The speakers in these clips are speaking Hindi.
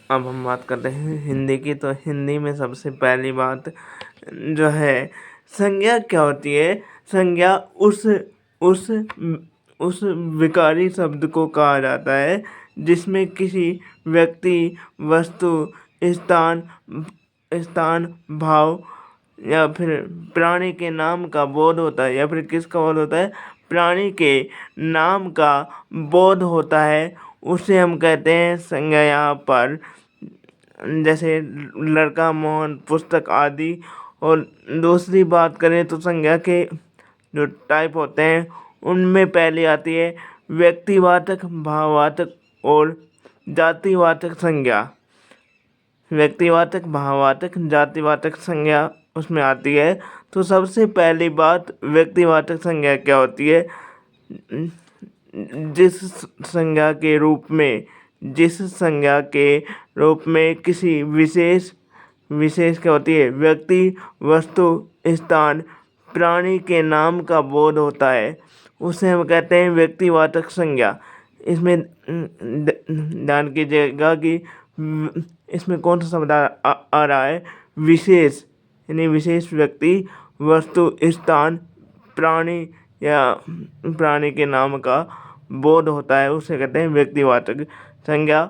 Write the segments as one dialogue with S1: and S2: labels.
S1: अब हम बात करते हैं हिंदी की। तो हिंदी में सबसे पहली बात जो है, संज्ञा क्या होती है। संज्ञा उस उस विकारी शब्द को कहा जाता है जिसमें किसी व्यक्ति, वस्तु, स्थान स्थान, भाव या फिर प्राणी के नाम का बोध होता है। या फिर किसका बोध होता है, प्राणी के नाम का बोध होता है, उसे हम कहते हैं संज्ञा। यहाँ पर जैसे लड़का, मोहन, पुस्तक आदि। और दूसरी बात करें तो संज्ञा के जो टाइप होते हैं उनमें पहली आती है व्यक्तिवाचक, भाववाचक और जातिवाचक संज्ञा। व्यक्तिवाचक, भाववाचक, जातिवाचक संज्ञा उसमें आती है। तो सबसे पहली बात, व्यक्तिवाचक संज्ञा क्या होती है। जिस संज्ञा के रूप में किसी विशेष क्या होती है, व्यक्ति, वस्तु, स्थान, प्राणी के नाम का बोध होता है, उसे हम कहते हैं व्यक्तिवाचक संज्ञा। इसमें ध्यान कीजिएगा कि इसमें कौन सा शब्द आ रहा है, विशेष, यानी विशेष व्यक्ति, वस्तु, स्थान, प्राणी या प्राणी के नाम का बोध होता है, उसे कहते हैं व्यक्तिवाचक संज्ञा।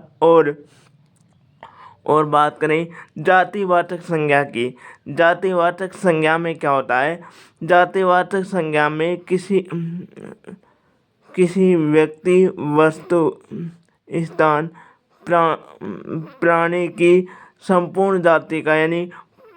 S1: और बात करें जातिवाचक संज्ञा की। जातिवाचक संज्ञा में क्या होता है, जातिवाचक संज्ञा में किसी व्यक्ति, वस्तु, स्थान, प्राणी की संपूर्ण जाति का, यानी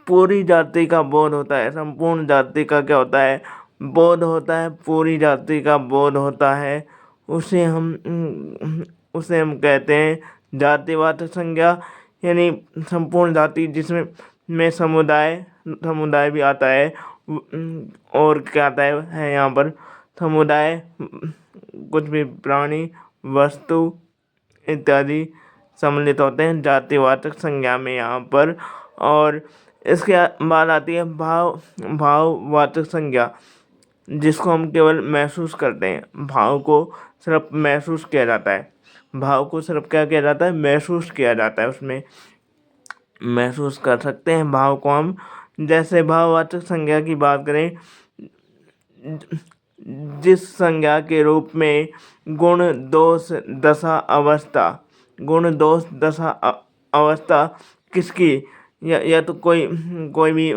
S1: पूरी जाति का बोध होता है। संपूर्ण जाति का क्या होता है, बोध होता है, पूरी जाति का बोध होता है, उसे हम कहते हैं जातिवाचक संज्ञा। यानी संपूर्ण जाति जिसमें समुदाय भी आता है। और क्या आता है यहाँ पर, समुदाय, कुछ भी प्राणी, वस्तु इत्यादि सम्मिलित होते हैं जातिवाचक संज्ञा में यहाँ पर। और इसके बाद आती है भाववाचक संज्ञा, जिसको हम केवल महसूस करते हैं। भाव को सिर्फ महसूस किया जाता है। भाव को सिर्फ क्या किया जाता है, महसूस किया जाता है। उसमें महसूस कर सकते हैं भाव को हम। जैसे भाववाचक संज्ञा की बात करें, जिस संज्ञा के रूप में गुण, दोष, दशा, अवस्था किसकी, या तो कोई भी,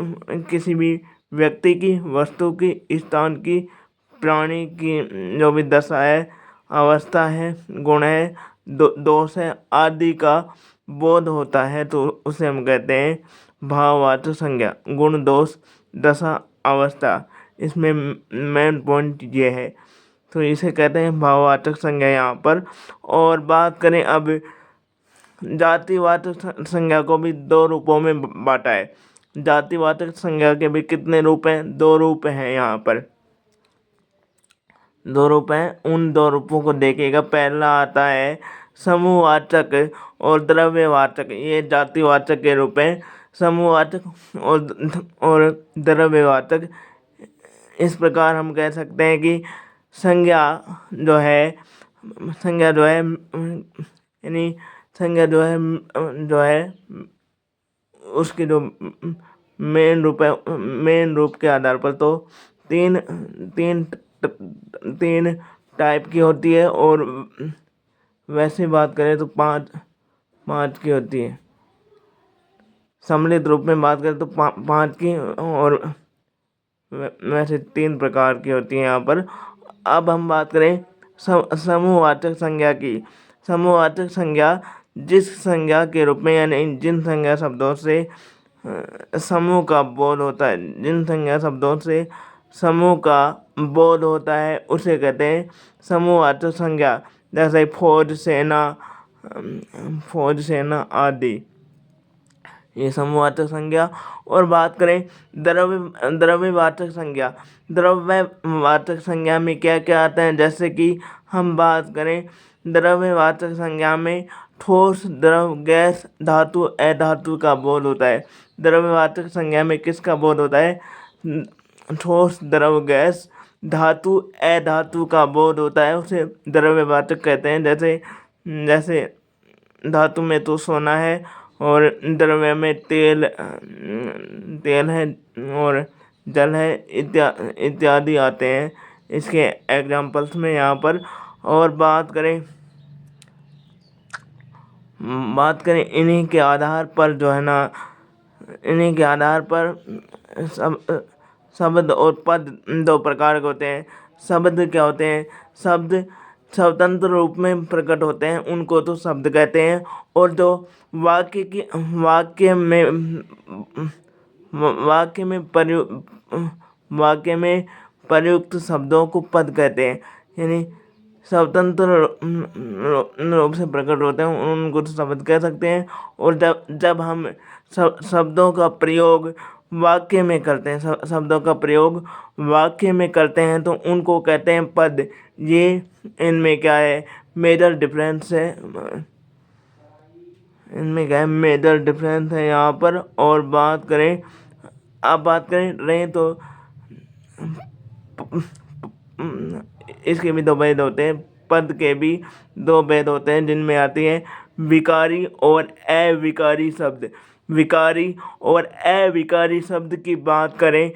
S1: किसी भी व्यक्ति की, वस्तु की, स्थान की, प्राणी की जो भी दशा है, अवस्था है, गुण है, दोष है आदि का बोध होता है, तो उसे हम कहते हैं भाववाचक संज्ञा। गुण, दोष, दशा, अवस्था, इसमें मेन पॉइंट ये है, तो इसे कहते हैं भाववाचक संज्ञा यहाँ पर। और बात करें अब जातिवाचक संज्ञा को भी दो रूपों में बांटा है। जातिवाचक संज्ञा के भी कितने रूप हैं, दो रूप हैं यहाँ पर, दो रूप हैं। उन दो रूपों को देखिएगा। पहला आता है समूहवाचक और द्रव्यवाचक, ये जातिवाचक के रूप हैं। समूहवाचक और द्रव्यवाचक। इस प्रकार हम कह सकते हैं कि संज्ञा जो है यानी संज्ञा जो है उसके जो मेन रूप के आधार पर तो तीन टाइप की होती है। और वैसे बात करें तो पाँच की होती है। सम्मिलित रूप में बात करें तो पाँच की, और वैसे 3 प्रकार की होती हैं यहाँ पर। अब हम बात करें समूहवाचक संज्ञा की। समूहवाचक संज्ञा जिस संज्ञा के रूप में, यानी जिन संज्ञा शब्दों से समूह का बोध होता है, जिन संज्ञा शब्दों से समूह का बोध होता है, उसे कहते हैं समूहवाचक संज्ञा। जैसे फौज, सेना आदि, ये समूहवाचक संज्ञा। और बात करें द्रव्यवाचक संज्ञा। द्रव्यवाचक संज्ञा में क्या क्या आता है, जैसे कि हम बात करें द्रव्यवाचक संज्ञा में ठोस, द्रव, गैस, धातु, अधातु का बोध होता है। द्रव्यवाचक संज्ञा में किसका बोध होता है, ठोस, द्रव, गैस, धातु, अधातु का बोध होता है, उसे द्रव्यवाचक कहते हैं। जैसे धातु में तो सोना है, और द्रव्य में तेल है और जल है, इत्यादि आते हैं इसके एग्जाम्पल्स में यहाँ पर। और बात करें इन्हीं के आधार पर जो है ना, इन्हीं के आधार पर शब्द और पद दो प्रकार के होते हैं। शब्द क्या होते हैं? शब्द स्वतंत्र रूप में प्रकट होते हैं, उनको तो शब्द कहते हैं। और जो वाक्य में प्रयुक्त शब्दों को पद कहते हैं। यानी स्वतंत्र रूप से प्रकट होते हैं, उनको तो शब्द कह सकते हैं। और जब हम शब्दों का प्रयोग वाक्य में करते हैं, शब्दों का प्रयोग वाक्य में करते हैं, तो उनको कहते हैं पद। ये इनमें क्या है? मेजर डिफरेंस है, इनमें क्या है? मेजर डिफरेंस है यहाँ पर। और बात करें रहे तो इसके भी दो भेद होते हैं, पद के भी दो भेद होते हैं, जिनमें आती है विकारी और अविकारी शब्द। विकारी और अविकारी शब्द की बात करें,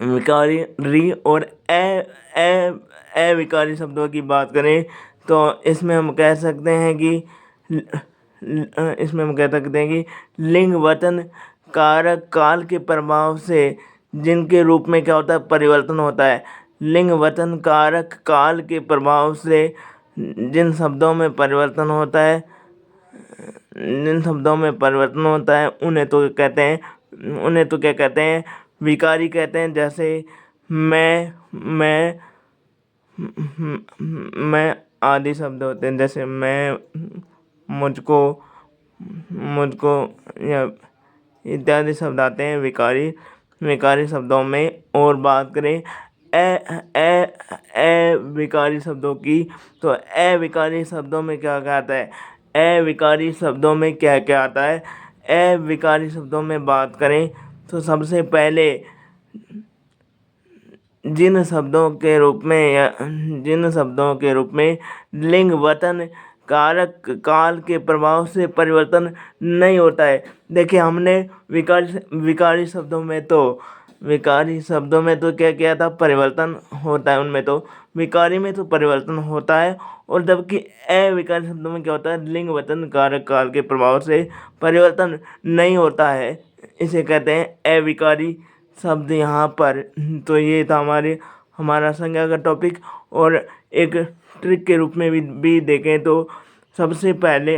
S1: विकारी और अविकारी शब्दों की बात करें, तो इसमें हम कह सकते हैं कि लिंग वचन कारक काल के प्रभाव से जिनके रूप में क्या होता है? परिवर्तन होता है। लिंग वचन कारक काल के प्रभाव से जिन शब्दों में परिवर्तन होता है, उन्हें तो क्या कहते हैं? विकारी कहते हैं। जैसे मैं आदि शब्द होते हैं, जैसे मैं, मुझको या इत्यादि शब्द आते हैं विकारी शब्दों में। और बात करें अविकारी शब्दों की, तो अविकारी शब्दों में क्या क्या आता है? अविकारी शब्दों में क्या क्या आता है? अविकारी शब्दों में बात करें तो सबसे पहले जिन शब्दों के रूप में लिंग वचन कारक काल के प्रभाव से परिवर्तन नहीं होता है। देखिए, हमने विकारी शब्दों में तो क्या किया था? परिवर्तन होता है उनमें तो। विकारी में तो परिवर्तन होता है, और जबकि अविकारी शब्दों में क्या होता है? लिंग वचन कारक काल के प्रभाव से परिवर्तन नहीं होता है, इसे कहते हैं अविकारी शब्द यहाँ पर। तो ये था हमारा संज्ञा का टॉपिक। और एक ट्रिक के रूप में भी देखें तो सबसे पहले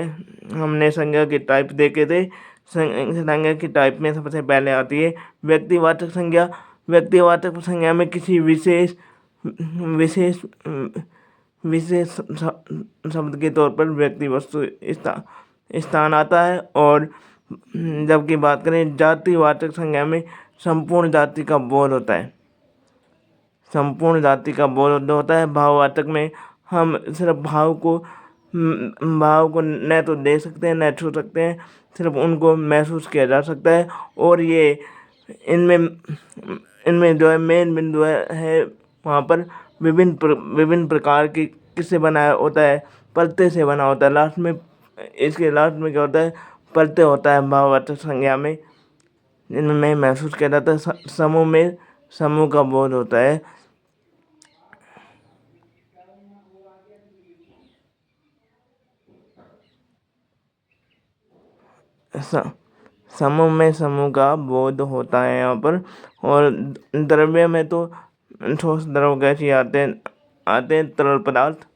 S1: हमने संज्ञा के टाइप देखे थे। संज्ञा की टाइप में सबसे पहले आती है व्यक्तिवाचक संज्ञा। व्यक्तिवाचक संज्ञा में किसी विशेष शब्द के तौर पर व्यक्ति वस्तु स्थान आता है। और जबकि बात करें जातिवाचक संज्ञा में संपूर्ण जाति का बोध होता है। संपूर्ण जाति का बोध होता है। भाववाचक में हम सिर्फ भाव को न तो दे सकते हैं न छू सकते हैं, सिर्फ उनको महसूस किया जा सकता है। और ये इनमें जो है मेन बिंदु है वहाँ पर विभिन्न प्रकार की किससे बनाया होता है? प्रत्यय से बना होता है। इसके लास्ट में क्या होता है? प्रत्यय होता है भाववाचक संज्ञा में, जिनमें महसूस किया जाता है। समूह का बोध होता है। समूह का बोध होता है यहाँ पर। और द्रव्य में तो ठोस द्रव गैसीय आते हैं तरल पदार्थ।